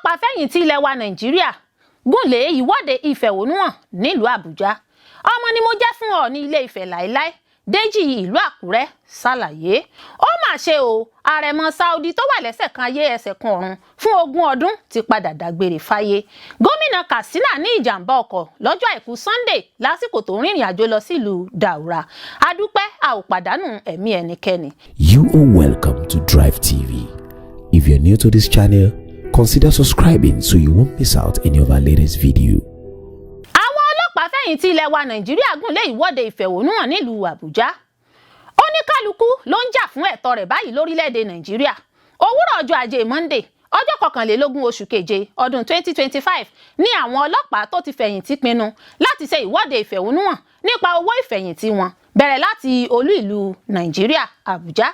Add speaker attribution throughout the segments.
Speaker 1: Olopaa-Feyinti Ilewa Nàìjíríà Gunle Iwode Ifehonuhan Nilu Abuja. Ọmọ ni mo jẹ́ fún Ọọni Ile Ife láéláé. Deji ìlú Akure ṣàlàyé. Ó mà ṣe o, àrẹ̀mọ Saudi tó wà lẹ́sẹ̀ kan ayé ẹsẹ̀ kan ọ̀run fún ogún ọdún ti padà dágbére fáyé. Gómìnà Katsina ní ìjàmbá ọkọ̀ lọ́jọ́ Àìkú Sande lásìkò tó rìnrìnàjò lọ sílùú Daura. Adupẹ a ò pàdánù ẹ̀mí ẹnikẹni.
Speaker 2: You are welcome to Drive TV. If you're new to this channel, consider subscribing so you won't miss out any of our latest video.
Speaker 1: Àwọn Olopaa-Feyinti Ilewa Nàìjíríà Gunle Iwode Ifehonuhan Nilu Abuja. Oníkálukú ló ń jà fún ẹ̀tọ́ rẹ̀ báyìí lórílẹ̀-èdè Nàìjíríà. Òwúrọ̀ ọjọ́ Ajé Monday, ọjọ́ 21 oṣù keje ọdún 2025 ní àwọn ọlọ́pàá tó ti fẹ̀yìntì pinnu láti ṣe ìwọ́de ìfẹ̀hónúhàn nípa owó ìfẹ̀yìntì wọn bẹ̀rẹ̀ láti olú ìlú Nàìjíríà Abuja.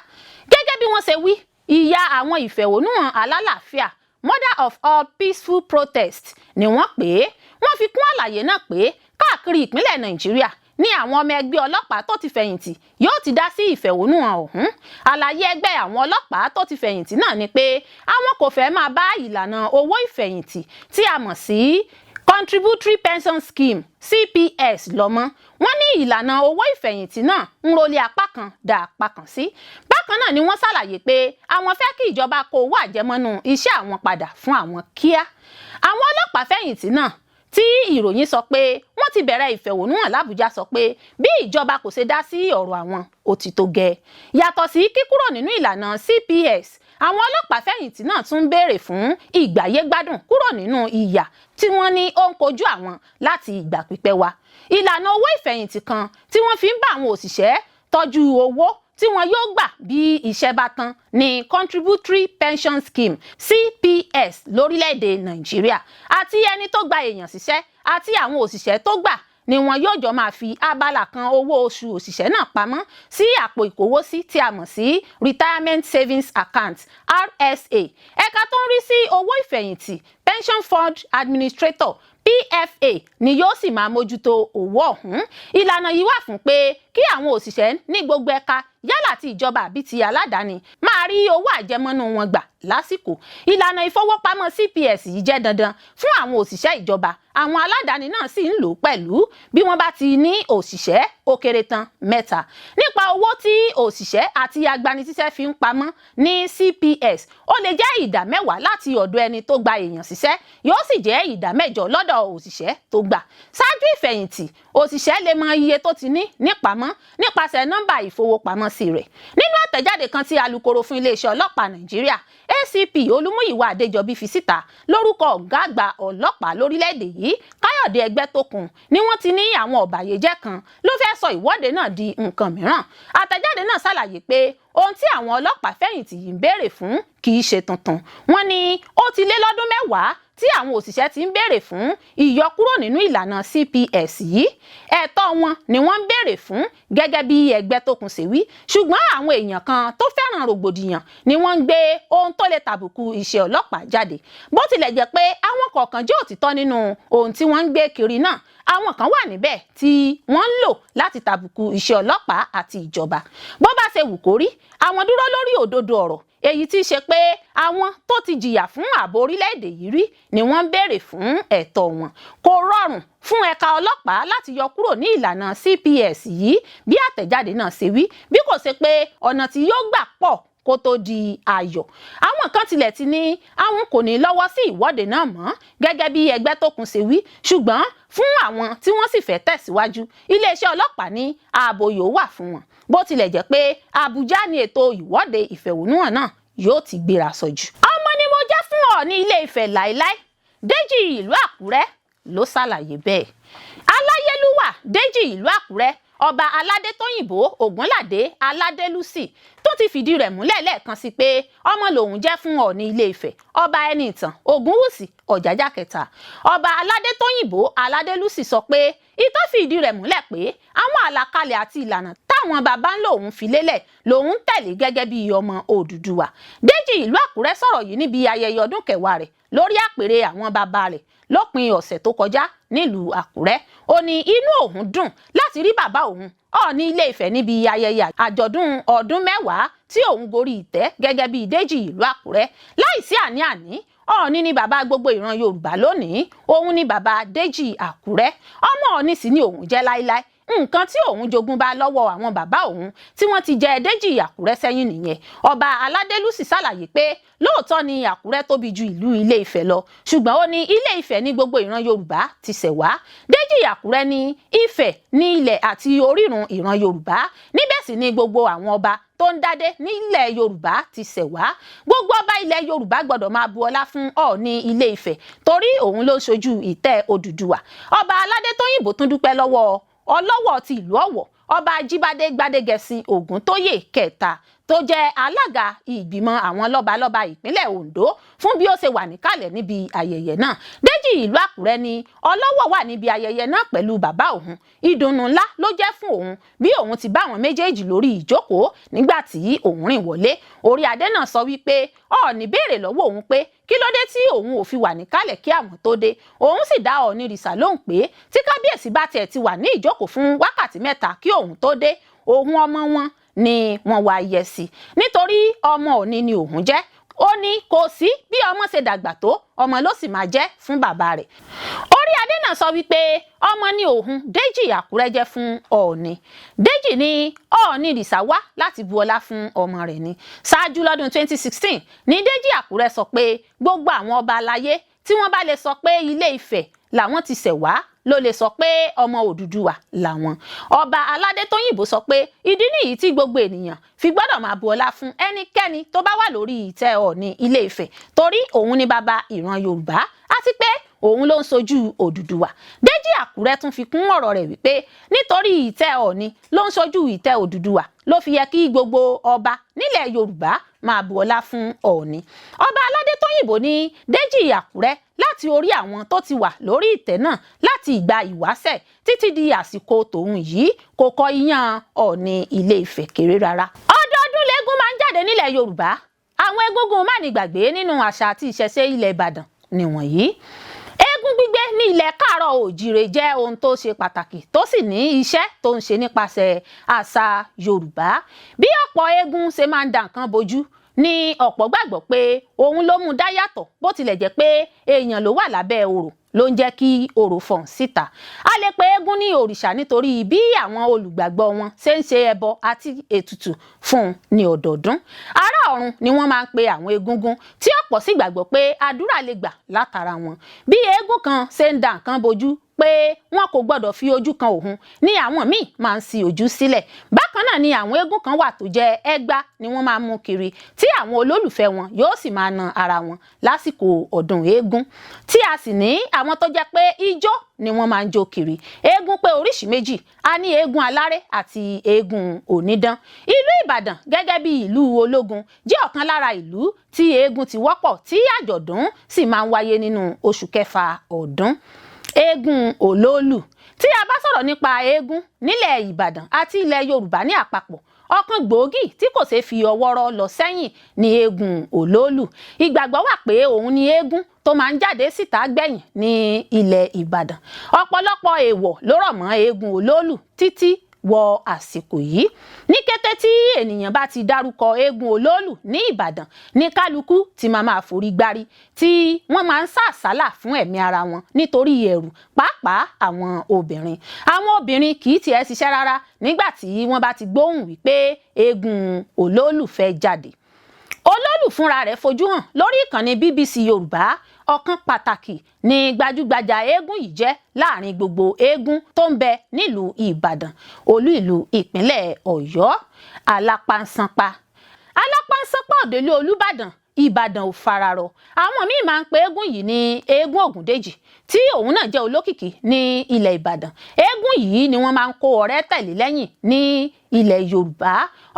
Speaker 1: Gẹ́gẹ́ bí wọ́n ṣe wí, ìyá àwọn ìfẹ̀hónúhàn alálàáfíà, mother of all peaceful protests ni wọ́n pè é. Wọ́n fi kún àlàyé náà pé káàkiri ìpínlẹ̀ Nàìjíríà ní àwọn ọmọ ẹgbẹ́ ọlọ́pàá tó ti fẹ̀yìntì yóò ti dá sí ìfẹ̀hónúhàn ọ̀hún. Àlàyé ẹgbẹ́ àwọn ọlọ́pàá tó ti fẹ̀yìntì náà ni pé àwọn kò fẹ́ máa bá ìlànà owó ìfẹ̀yìntì tí a mọ̀ sí Contributory Pension Scheme CPS lọ mọ́. Wọ́n ní ìlànà owó ìfẹ̀yìntì náà ń rolé apá kan dá apá kan sí. Bákan náà ni wọ́n ṣàlàyé pé àwọn fẹ́ kí ìjọba kó owó àjẹmọ́nú iṣẹ́ àwọn padà fún àwọn kíá. Àwọn Olopaa-Feyinti náà tí ìròyìn sọ pé wọ́n ti bẹ̀rẹ̀ ìfẹ̀hónúhàn l'Àbújá sọ pé bí ìjọba kò ṣe dá sí ọ̀rọ̀ àwọn ó ti tó gẹ́. Yàtọ̀ sí kíkúrò nínú ìlànà CPS, àwọn Olopaa-Feyinti náà tún béèrè fún ìgbáyégbádùn kúrò nínú ìyà tí wọ́n ní ó ń kojú àwọn láti ìgbà pípẹ́ wá. Ìlànà owó ìfẹ̀yìntì kan tí wọ́n fi ń bá àwọn òṣìṣẹ́ tọ́jú owó tí wọn yóò gbà bí iṣẹ́ bá tán ní Contributory Pension Scheme CPS lórílẹ̀‐èdè Nàìjíríà, àti ẹni tó gba èèyàn síṣẹ́ àti àwọn òṣìṣẹ́ tó gbà ni wọn yóò jọ máa fi abala kan owó oṣù òṣìṣẹ́ náà pamọ́ sí àpò ìkówósí tí a mọ̀ sí Retirement Savings Account RSA. Ẹ̀ka tó ń rí sí owó ìfẹ̀yìntì Pension Fund Administrator PFA ni yóò sì máa mójútó owó ọ̀hún. Ìlànà yìí wà fún pé kí àwọn òṣìṣẹ́ ní gbogbo ẹ̀ka yálà ti ìjọba àbí ti aládàáni máa rí owó àjẹmọ́nú wọn gbà lásìkò. Ìlànà ìfowópamọ́ CPS yìí jẹ́ dandan fún àwọn òṣìṣẹ́ ìjọba. Àwọn aládàáni náà sì ń lò ó pẹ̀lú bí wọ́n bá ti ní òṣìṣẹ́ ó kéré tán 3. Nípa owó tí òṣìṣẹ́ àti agbanisíṣẹ́ fi ń pamọ́ ní CPS, ó lè jẹ́ 10% láti ọ̀dọ̀ ẹni tó gba èèyàn síṣẹ́, yóò sì jẹ́ 8% lọ́dọ̀ òṣìṣẹ́ tó gbà. Ṣáájú ìfẹ̀yìntì, òṣìṣẹ́ lè mọ iye tó ti ní nípamọ́ nípasẹ̀ nọ́mbà ìfowópamọ́sí rẹ̀. Nínú àtẹ̀jáde kan tí alukoro fún iléeṣẹ́ ọlọ́pàá Nàìjíríà ACP Olúmúyìwá Adéjọbí fi síta lórúkọ ọ̀gá àgbà ọlọ́pàá lórílẹ̀‐èdè yìí Káyọ̀dé Ẹgbẹ́tókun ni wọ́n ti ní àwọn ọ̀bàyéjẹ́ kan ló fẹ́ sọ ìwọ́de náà di nǹkan mìíràn. Àtẹ̀jáde náà ṣàlàyé pé ohun tí àwọn Olopaa-Feyinti yìí ń béèrè fún kì í ṣe tuntun. Wọ́n ní ó ti lé lọ́dún 10 tí àwọn òṣìṣẹ́ ti ń béèrè fún ìyọkúrò nínú ìlànà CPS yìí. Ẹ̀tọ́ wọn ni wọ́n ń béèrè fún gẹ́gẹ́ bí Ẹgbẹ́tókun ṣe wí, ṣùgbọ́n àwọn èèyàn kan tó fẹ́ràn rògbòdìyàn ni wọ́n ń gbé ohun tó lè tàbùkù iṣẹ́ ọlọ́pàá jáde. Bó tilẹ̀ jẹ́ pé àwọn kọ̀ọ̀kan jẹ́ òtítọ́ nínú ohun tí wọ́n ń gbé kiri náà, àwọn kan wà níbẹ̀ tí wọ́n ń lò láti tàbùkù iṣẹ́ ọlọ́pàá àti ìjọba. Bó bá ṣe wù kó rí, àwọn dúró lórí òdodo ọ̀rọ̀, èyí tí í ṣe pé àwọn tó ti jìyà fún ààbò orílẹ̀-èdè yìí rí ni wọ́n ń béèrè fún ẹ̀tọ́ wọn. Kò rọrùn fún ẹ̀ka ọlọ́pàá láti yọ kúrò ní ìlànà CPS yìí bí àtẹ̀jáde náà ṣe wí, bí kò ṣe pé ọ̀nà tí yóò gbà pọ̀ kó tó di ayọ̀. Àwọn kan tilẹ̀ ti ní àwọn kò ní lọ́wọ́ sí ìwọ́de náà mọ́ gẹ́gẹ́ bí Ẹgbẹ́tókun ṣe wí, ṣùgbọ́n fún àwọn tí wọ́n sì fẹ́ tẹ̀síwájú, iléeṣẹ́ ọlọ́pàá ní ààbò yóò wà fún wọn. Bó tilẹ̀ jẹ́ pé Àbújá ni ètò ìwọ́de ìfẹ̀hónúhàn náà yóò ti gbéra sọ́jú. Ọmọ ni mo jẹ́ fún Ọọni Ile Ife láéláé. Deji ìlú Akure ló ṣàlàyé bẹ́ẹ̀. Aláyélúwà Deji ìlú Akure, ọba aládé tóyìnbó Ògúnládé Aládélúsì tó ti fìdí rẹ̀ múlẹ̀ lẹ́ẹ̀kan sí pé ọmọ lòun jẹ́ fún Ọọni Ile Ife, ọba Ẹnìtàn Ògúnwùsì Ọ̀jájá kẹta. Ọba aládé tóyìnbó Aládélúsì sọ pé ìtàn fìdí rẹ̀ múlẹ̀ pé àwọn àlàkalẹ̀ àti ìlànà táwọn bàbá ńlá òun fi lélẹ̀ lòun tẹ̀lé gẹ́gẹ́ bí ọmọ Odùduwà. Deji ìlú Akure sọ̀rọ̀ yìí níbi ayẹyẹ ọdún 10 rẹ̀ lórí àpèrè àwọn bàbá rẹ̀ lópin ọ̀sẹ̀ tó kọjá nílùú Àkúrẹ́. Ó ní inú òun dùn láti rí bàbá òun Ọọni Ile Ife níbi ayẹyẹ àjọ̀dún ọdún mẹ́wàá tí òun gorí ìtẹ́ gẹ́gẹ́ bí Deji ìlú Àkúrẹ́. Láìsí àní-àní, Ọọ̀ni ni bàbá gbogbo ìran Yorùbá lónìí, òun ni bàbá Deji Àkúrẹ́. Ọmọ Ọọ̀ni sì ni òun jẹ́ láéláé. Nǹkan tí òun jogún bá lọ́wọ́ àwọn bàbá òun tí wọ́n ti jẹ Deji Àkúrẹ́ sẹ́yìn nìyẹn. Ọba Aládélú sì ṣàlàyé pé lóòótọ́ ni Àkúrẹ́ tóbi ju ìlú Ilé Ifẹ̀ lọ, ṣùgbọ́n ó ní Ilé Ifẹ̀ ní gbogbo ìran Yorùbá ti ṣẹ̀ wá. Deji Àkúrẹ́ ní Ifẹ̀ ní ilẹ̀ àti orírun ìran Yorùbá. Níbẹ̀ sì ni gbogbo àwọn ọba tó ń dádé nílẹ̀ Yorùbá ti ṣẹ̀ wá. Gbogbo ọba ilẹ̀ Yorùbá gbọ́dọ̀ máa bu ọlá fún Ọọ̀ni Ilé Ifẹ̀ torí òun ló ṣojú ìtẹ́ Odùduwà. Ọba Aládé Tóyìnbó tún dúpẹ́ lọ́wọ́ Ọlọ́wọ̀ ti ìlú Ọ̀wọ̀, ọba Ajíbádé Gbádégẹṣin Ògúntóyè kẹta tó jẹ́ alága ìgbìmọ̀ àwọn lọ́balọ́ba ìpínlẹ̀ Ondo fún bí ó ṣe wà níkàlẹ̀ níbi ayẹyẹ náà. Deji ìlú Àkúrẹ́ ni Ọlọ́wọ̀ wà níbi ayẹyẹ náà pẹ̀lú bàbá òun. Ìdùnnú ńlá ló jẹ́ fún òun bí òun ti bá àwọn méjèèjì lórí ìjókòó nígbà tí òun rìn wọlé. Orí adé náà sọ wípé Ọọ̀ni béèrè lọ́wọ́ òun pé kí ló dé tí òun ò fi wà níkàlẹ̀ kí àwọn tó dé. Òun sì dá Ọọ̀ni rìsà lóhùn pé tí kábíyèsí bá tiẹ̀ ti wà ní ìjókòó fún wákàtí mẹ́ta kí òun tó dé, òun ọmọ wọn ni wọ́n wá yẹ sí nítorí ọmọ Ọọ̀ni ni òun jẹ́. Ó ní kò sí bí ọmọ ṣe dàgbà tó, ọmọ ló sì máa jẹ́ fún bàbá rẹ̀. Orí adé náà sọ wípé ọmọ ni òun Deji Àkúrẹ́ jẹ́ fún Ọọ̀ni. Deji ní Ọọ̀ni rìsà wá láti bu ọlá fún ọmọ rẹ̀ ni. Ṣáájú lọ́dún 2016 ní Deji Àkúrẹ́ sọ pé gbogbo àwọn ọba aláyé tí wọ́n bá lè sọ pé Ilé Ifẹ̀ làwọn ti ṣẹ̀ wá ló lè sọ pé ọmọ Odùduwà làwọn. Ọba Aládé Tóyìnbó sọ pé ìdí nìyí tí gbogbo ènìyàn fi gbọ́dọ̀ máa bu ọlá fún ẹnikẹ́ni tó bá wà lórí ìtẹ́ Ọọ̀ni Ilé Ifẹ̀ torí òun ni bàbá ìran Yorùbá àti pé òun ló ń ṣojú Odùduwà. Deji Àkúrẹ́ tún fi kún ọ̀rọ̀ rẹ̀ wípé nítorí ìtẹ́ Ọọ̀ni ló ń ṣojú ìtẹ́ Odùduwà ló fi yẹ kí gbogbo ọba nílẹ̀ Yorùbá máa bu ọlá fún Ọọ̀ni. Ọba Aládé Tóyìnbó ní Deji Àkúrẹ́ láti orí àwọn tó ti wà lórí ìtẹ́ náà láti ìgbà ìwáṣẹ̀ títí di àsìkò tòun yìí kò kọ iyán Ọọ̀ni Ilé Ifẹ̀ kéré rárá. Ọdọọdún lẹ́gún máa ń jáde nílẹ̀ Yorùbá. Àwọn egúngún mánigbàgbé nínú àṣà àti ìṣẹ̀ṣe ilẹ̀ Ìbàdàn nìwọ̀nyí. Eégún gbígbé ní ilẹ̀ Káàárọ̀ Oòjíire jẹ́ ohun tó ṣe pàtàkì tó sì ní iṣẹ́ tó ń ṣe nípasẹ̀ àṣà Yorùbá. Bí ọ̀pọ̀ eégún ṣe máa ń da nǹkan bojú ní ọ̀pọ̀ gbàgbọ́ pé òun ló mú dá yàtọ̀ bó tilẹ̀ jẹ́ pé èèyàn ló wà lábẹ́ orò ló ń jẹ́ kí orò fọ̀n síta. A lè pe eégún ní òrìṣà nítorí bí àwọn olùgbàgbọ́ wọn ṣe ń ṣe ẹbọ àti ètùtù fún un ní ọdọọdún. Ará ọ̀run ni wọ́n máa ń pe àwọn egúngún tí ọ̀pọ̀ sì gbàgbọ́ pé àdúrà lè gbà látara wọn. Bí eégún kan ṣe ń da nǹkan bojú pé wọn kò gbọdọ̀ fi ojú kan òun ní àwọn míì máa ń ṣí ojú sílẹ̀. Bákan náà ni àwọn eégún kan wà tó jẹ́ ẹgbá ni wọ́n máa ń mú kiri tí àwọn olólùfẹ́ wọn yóò sì máa na ara wọn lásìkò ọdún eégún. Tí a sì ní àwọn tó jẹ́ pé ijó ni wọ́n máa ń jó kiri. Eégún pé oríṣìí méjì, a ní eégún aláré àti eégún onídán. Ìlú Ìbàdàn gẹ́gẹ́ bí ìlú ológun jẹ́ ọ̀kan lára ìlú tí eégún ti wọ́pọ̀ tí àjọ̀dún sì máa ń wáyé nínú oṣù kẹfà ọdún. Eégún Olóòlù. Tí a bá sọ̀rọ̀ nípa eégún nílẹ̀ Ìbàdàn àti ilẹ̀ Yorùbá ní àpapọ̀, ọ̀kan gbòógì tí kò ṣeé fi ọwọ́ rọ́ lọ sẹ́yìn ni eégún Olóòlù. Ìgbàgbọ́ wà pé òun ni eégún tó máa ń jáde síta gbẹ̀yìn ní ilẹ̀ Ìbàdàn. Ọ̀pọ̀lọpọ̀ èèwọ̀ ló rọ̀ mọ́ eégún Olóòlù títí wọ àsìkò yìí. Ní kété tí ènìyàn bá ti dárúkọ eégún Olóòlù ní Ìbàdàn ní kálukú ti máa forí gbárí tí wọ́n máa ń sàsálà fún ẹ̀mí ara wọn nítorí ẹ̀rù pàápàá àwọn obìnrin. Àwọn obìnrin kì í tiẹ̀ ṣiṣẹ́ rárá nígbà tí wọ́n bá ti gbóhùn wípé eégún Olóòlù fẹ́ jáde. Olóòlù fúnra rẹ̀ fojú hàn lórí ìkànnì BBC Yorùbá. Ọ̀kan pàtàkì ni gbajúgbajà eégún yìí jẹ́ láàrin gbogbo eégún tó ń bẹ nílùú Ìbàdàn, olú ìlú ìpínlẹ̀ Ọ̀yọ́. Alápánṣánpá. Alápánṣánpá òdèlú Olúbàdàn, Ìbàdàn ò fararọ. Àwọn míì máa ń pe eégún yìí ní eégún Ògúndèjì tí òun náà jẹ́ olókìkí ní ilẹ̀ Ìbàdàn. Eégún yìí ni wọ́n máa ń kó ọ̀rẹ́ tẹ̀lé lẹ́yìn ní ilẹ̀ Yorùbá.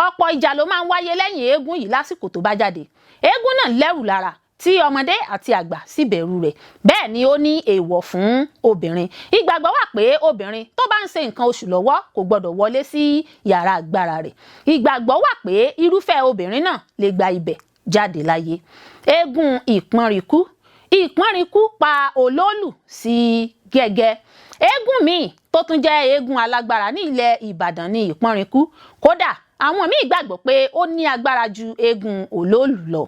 Speaker 1: Ọ̀pọ̀ ìjà ló máa ń wáyé lẹ́yìn eégún yìí lásìkò tó bá jáde. Eégún náà lẹ́rù lára tí ọmọdé àti àgbà sì bẹ̀rù rẹ̀. Bẹ́ẹ̀ ni ó ní èèwọ̀ fún obìnrin. Ìgbàgbọ́ wà pé obìnrin tó bá ń ṣe nǹkan oṣù lọ́wọ́ kò gbọdọ̀ wọlé sí yàrá agbára rẹ̀. Ìgbàgbọ́ wà pé irúfẹ́ obìnrin náà lè gba ibẹ̀ jáde láyé. Eégún Ìpọ́nrikú. Ìpọ́nrikú pa Olóòlù sí gẹ́gẹ́. eégún míì tó tún jẹ́ eégún alágbára ní ilẹ̀ Ìbàdàn ní ìpọ́nrinkú, kódà àwọn míì gbàgbọ́ pé ó ní agbára ju eégún olóòlù lọ.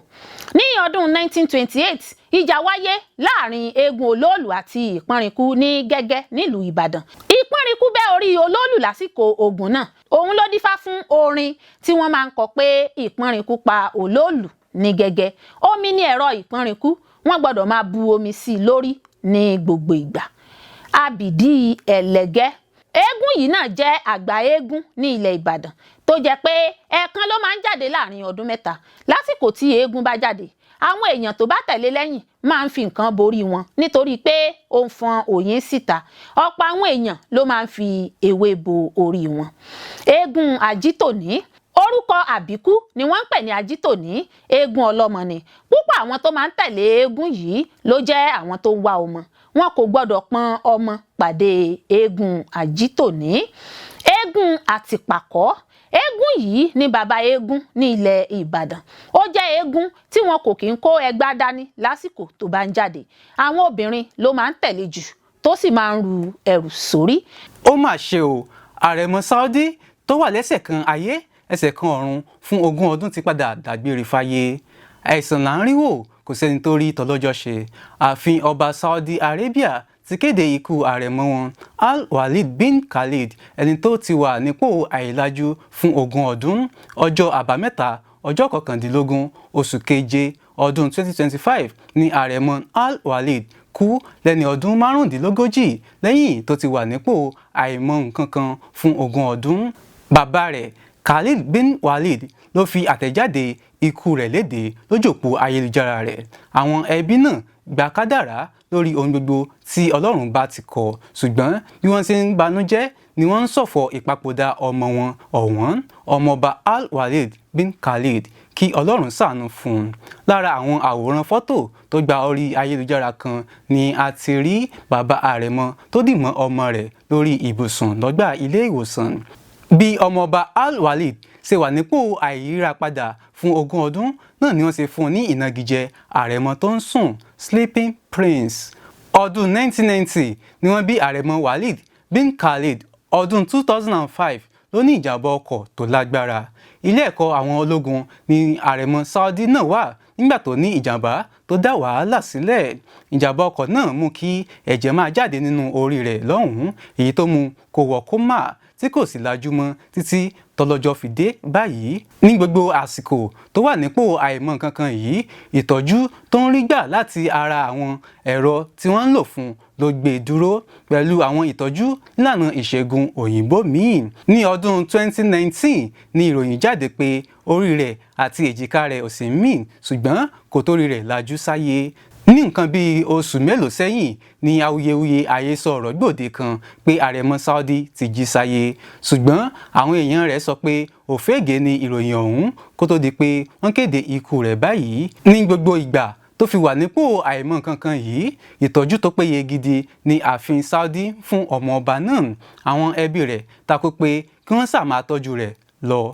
Speaker 1: Ní ọdún 1928 ìjà wáyé láàrin eégún olóòlù àti ìpọ́nrinkú ní Gẹ́gẹ́ nílùú Ìbàdàn. Ìpọ́nrinkú bẹ́ orí olóòlù lásìkò ogun náà. Òun ló dífá fún orin tí wọ́n máa ń kọ pé ìpọ́nrinkú pa olóòlù ní Gẹ́gẹ́. Omi ní ẹ̀rọ ìpọ́nrinkú, wọ́n gbọ́dọ̀ máa bu omi sí i lórí ní gbogbo ìgbà. Abìdí ẹlẹ́gẹ́. Eégún yìí náà jẹ́ àgbà eégún ní ilẹ̀ Ìbàdàn tó jẹ́ pé ẹ̀ẹ̀kan ló máa ń jáde láàrin ọdún mẹ́ta. Lásìkò tí eégún bá jáde, àwọn èèyàn tó bá tẹ̀lé lẹ́yìn máa ń fi nǹkan borí wọn nítorí pé ó ń fọn òyìn síta. Ọ̀pọ̀ àwọn èèyàn ló máa ń fi ewé bo orí wọn. Eégún Àjítòní. Orúkọ àbíkú ni wọ́n ń pè ní Àjítòní. Eégún ọlọ́mọ ni. Púpọ̀ àwọn tó máa ń tẹ̀lé eégún yìí ló jẹ́ àwọn tó ń wá ọmọ. Wọn kò gbọdọ̀ pọn ọmọ pàdé eégún Àjítòní. Eégún Àtìpàkọ́. Eégún yìí ni bàbá eégún ní ilẹ̀ Ìbàdàn. Ó jẹ́ eégún tí wọn kò kí ń kó ẹgbá dání lásìkò tó bá ń jáde. Àwọn obìnrin ló máa ń tẹ̀lé jù tó sì máa ń ru ẹrù sórí.
Speaker 3: Ó mà ṣe o, àrẹ̀mọ Saudi tó wà lẹ́sẹ̀ kan ayé ẹsẹ̀ kan ọ̀run fún 20 ọdún ti padà dágbére fáyé. Àìsàn là ń rí wò, kò sẹ́ni tó rí tọlọ́jọ́ ṣe. Ààfin ọba Saudi Arabia ti kéde ikú àrẹ̀mọ wọn Al-Walid bin Khalid, ẹni tó ti wà nípò àìlàjú fún 20 ọdún. Ọjọ́ àbámẹ́ta ọjọ́ 19 oṣù keje ọdún 2025 ni àrẹ̀mọ Al-Walid kú lẹ́ni ọdún 45 lẹ́yìn tó ti wà nípò àìmọ̀ nǹkan kan fún 20 ọdún. Bàbá rẹ̀ Khalid bin Walid ló fi àtẹ̀jáde ikú rẹ̀ léde lójú òpó ayélujára rẹ̀. Àwọn ẹbí náà gba kádàrá lórí ohun gbogbo tí Ọlọ́run bá ti kọ, ṣùgbọ́n bí wọ́n ṣe ń banújẹ́ ni wọ́n ń ṣọ̀fọ̀ ìpapòdà ọmọ wọn ọ̀wọ́n, ọmọọba Al-Walid bin Khalid, kí Ọlọ́run ṣàánú fún un. Lára àwọn àwòrán fọ́tò tó gba orí ayélujára kan ni a ti rí bàbá àrẹ̀mọ tó dì mọ́ ọmọ rẹ̀ lórí ibùsùn lọ́gbà ilé ìwòsàn. Bí ọmọọba Al-Walid ṣe wà nípò àìyíra padà fún 20 ọdún náà ni wọ́n ṣe fún un ní ìnagijẹ àrẹ̀mọ tó ń sùn, Sleeping Prince. Ọdún 1990 ni wọ́n bí àrẹ̀mọ Walid bin Khalid. Ọdún 2005 ló ní ìjàmbá ọkọ̀ tó lágbára. Ilé ẹ̀kọ́ àwọn ológun ni àrẹ̀mọ Saudi náà wà nígbà tó ní ìjàmbá tó dá wàhálà sílẹ̀. Ìjàmbá ọkọ̀ náà mú kí ẹ̀jẹ̀ máa jáde nínú orí rẹ̀ lọ́hùn-ún, èyí tó mú kó wọ kómà tí kò sì lajú mọ́ títí tọlọ́jọ́ fi dé báyìí. Ní gbogbo àsìkò tó wà nípò àìmọ̀ kankan yìí, ìtọ́jú tó ń rí gbà láti ara àwọn ẹ̀rọ tí wọ́n ń lò fún ló gbé dúró pẹ̀lú àwọn ìtọ́jú nílànà ìṣègùn òyìnbó míì. Ní ọdún 2019 ni ìròyìn jáde pé orí rẹ̀ àti èjìká rẹ̀ ò sì ń mì, ṣùgbọ́n kò torí rẹ̀ lajú sáyé. Ní nǹkan bíi oṣù mélòó sẹ́yìn ni awuyewuye àhesọ ọ̀rọ̀ gbòde kan pé àrẹ̀mọ Saudi ti jí sáyé, ṣùgbọ́n àwọn èèyàn rẹ̀ sọ pé òfégè ni ìròyìn ọ̀hún kó tó di pé wọ́n kéde ikú rẹ̀ báyìí. Ní gbogbo ìgbà tó fi wà nípò àìmọ̀ kankan yìí, ìtọ́jú tó péye gidi ní ààfin Saudi fún ọmọ ọba náà. Àwọn ẹbí rẹ̀ takò pé kí wọ́n ṣáà máa tọ́jú rẹ̀ lọ.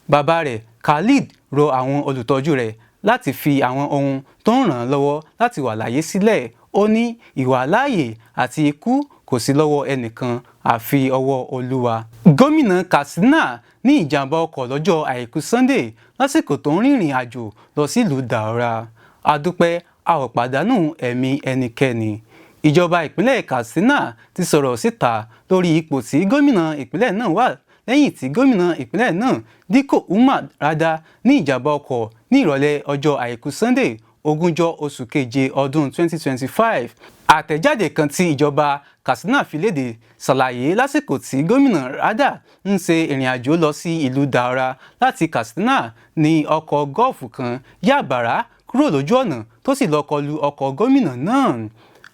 Speaker 3: Bàbá rẹ̀ Khalid rọ àwọn olùtọ́jú rẹ̀ láti fi àwọn ohun tó ń ràn án lọ́wọ́ láti wà láyé sílẹ̀. Ó ní ìwàláàyè àti ikú kò sí lọ́wọ́ ẹnìkan àfi ọwọ́ Olúwa. Gómìnà Katsina ní ìjàmbá ọkọ̀ lọ́jọ́ Àìkú Sande lásìkò tó ń rìnrìn àjò lọ sílùú Daura. Adupẹ, a ò pàdánù ẹ̀mí ẹnikẹni. Ìjọba ìpínlẹ̀ Katsina ti sọ̀rọ̀ síta lórí ipò tí gómìnà ìpínlẹ̀ náà wà lẹ́yìn tí gómìnà ìpínlẹ̀ náà Dikko Umar rada ní ìjàmbá ọkọ̀ ní ìrọ̀lẹ́ ọjọ́ Àìkú Sande 20 oṣù keje ọdún 2025. Àtẹ̀jáde kan tí ìjọba Katsina fi léde ṣàlàyé lásìkò tí gómìnà rada ń ṣe ìrìn àjò lọ sí ìlú Daura láti Katsina ní ọkọ̀ gọ́ọ̀fù kan yá bàrá kúrò lójú ọ̀nà tó sì lọ kọlu ọkọ̀ gómìnà náà.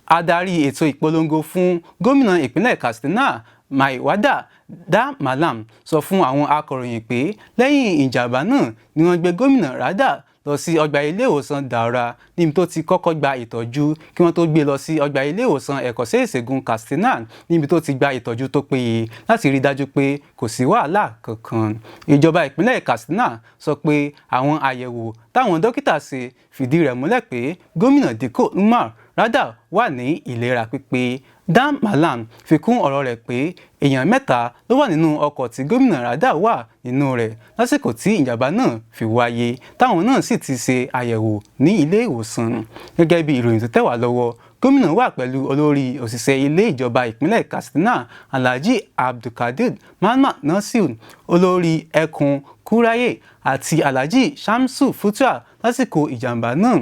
Speaker 3: Adarí ètò ìpolongo fún gómìnà ìpínlẹ̀ Katsina Maiwada Da Malam sọ fún àwọn akọ̀ròyìn pé lẹ́yìn ìjàmbá náà ni wọ́n gbé gómìnà rada lọ sí ọgbà ilé ìwòsàn Daura níbi tó ti kọ́kọ́ gba ìtọ́jú kí wọ́n tó gbé lọ sí ọgbà ilé ìwòsàn ẹ̀kọ́ṣẹ́ ìṣègùn Katsina níbi tó ti gba ìtọ́jú tó péye láti rí dájú pé kò sí wàhálà kankan. Ìjọba ìpínlẹ̀ Katsina sọ pé àwọn àyẹ̀wò táwọn dókítà ṣe fìdí rẹ̀ múlẹ̀ pé gómìnà Dikko Umar Rada wà ní ìlera pípé. Dan Mallam fi kún ọ̀rọ̀ rẹ̀ pé èèyàn 3 ló wà nínú ọkọ̀ tí gómìnà Rada wà nínú rẹ̀ lásìkò tí ìjàmbá náà fi wáyé, táwọn náà sì ti ṣe àyẹ̀wò ní ilé ìwòsàn. Gẹ́gẹ́ bí ìròyìn tó tẹ̀ wá lọ́wọ́, gómìnà wà pẹ̀lú olórí òṣìṣẹ́ ilé ìjọba ìpínlẹ̀ Katsina Alhaji Abdulkadir Muhammad Nasir, olórí ẹkùn Kuraye àti Alhaji Shamsu Futua lásìkò ìjàmbá náà.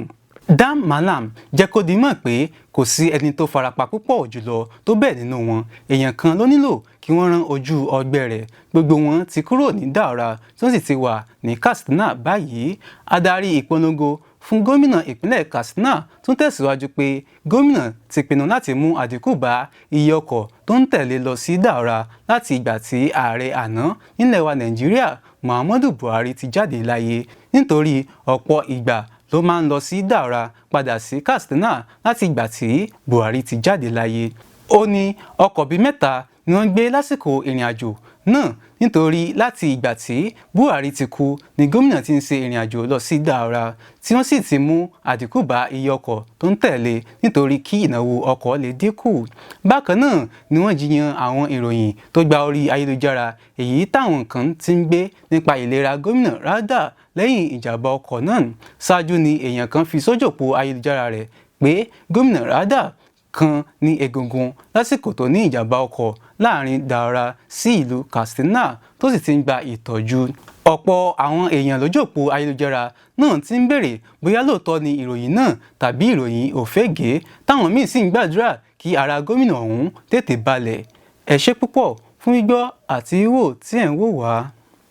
Speaker 3: Dan Mallam jẹ́ kó di mọ̀ pé kò sí ẹni tó farapa púpọ̀ jùlọ tó bẹ́ẹ̀ nínú wọn. Èèyàn kan ló nílò kí wọ́n rán ojú ọgbẹ́ rẹ̀. Gbogbo wọn ti kúrò ní Daura tí wọ́n sì ti wà ní Katsina báyìí. Adarí ìpolongo fún gómìnà ìpínlẹ̀ Katsina tún tẹ̀síwájú pé gómìnà ti pinnu láti mú àdínkù bá iye ọkọ̀ tó ń tẹ̀lé lọ sí Daura láti ìgbà tí ààrẹ àná nílẹ̀ wa Nàìjíríà Muhammadu Buhari ti jáde láyé, nítorí ọ̀pọ̀ ìgbà ló máa ń lọ sí Daura padà sí Katsina láti ìgbà tí Buhari ti jáde láyé. Ó ní ọkọ̀ bíi 3 ni wọ́n gbé lásìkò ìrìnàjò náà, nítorí láti ìgbà tí Buhari ti kú ni gómìnà ti ń ṣe ìrìnàjò lọ sí Daura, tí wọ́n sì ti mú àdínkù bá iye ọkọ̀ tó ń tẹ̀lé nítorí kí ìnáwó ọkọ̀ lè dínkù. Bákan náà ni wọ́n jiyàn àwọn ìròyìn tó gba orí ayélujára èyí táwọn kan ti ń gbé nípa ìlera gómìnà Rada lẹ́yìn ìjàmbá ọkọ̀ náà. Ṣáájú ni èèyàn kan fi sójòpó ayélujára rẹ̀ pé gómìnà Rada kan ní egungun lásìkò tó ní ìjàmbá ọkọ̀ láàrin Daura sí ìlú Katsina tó sì ti ń gba ìtọ́jú. Ọ̀pọ̀ àwọn èèyàn lójòpó ayélujára náà ti ń béèrè bóyá lóòótọ́ ni ìròyìn náà tàbí ìròyìn òfégè, táwọn míì sì ń gbàdúrà kí ara gómìnà ọ̀hún tètè balẹ̀. Ẹ ṣé púpọ̀ fún gbígbọ́ àti wíwò tí ẹ̀ ń wò wá.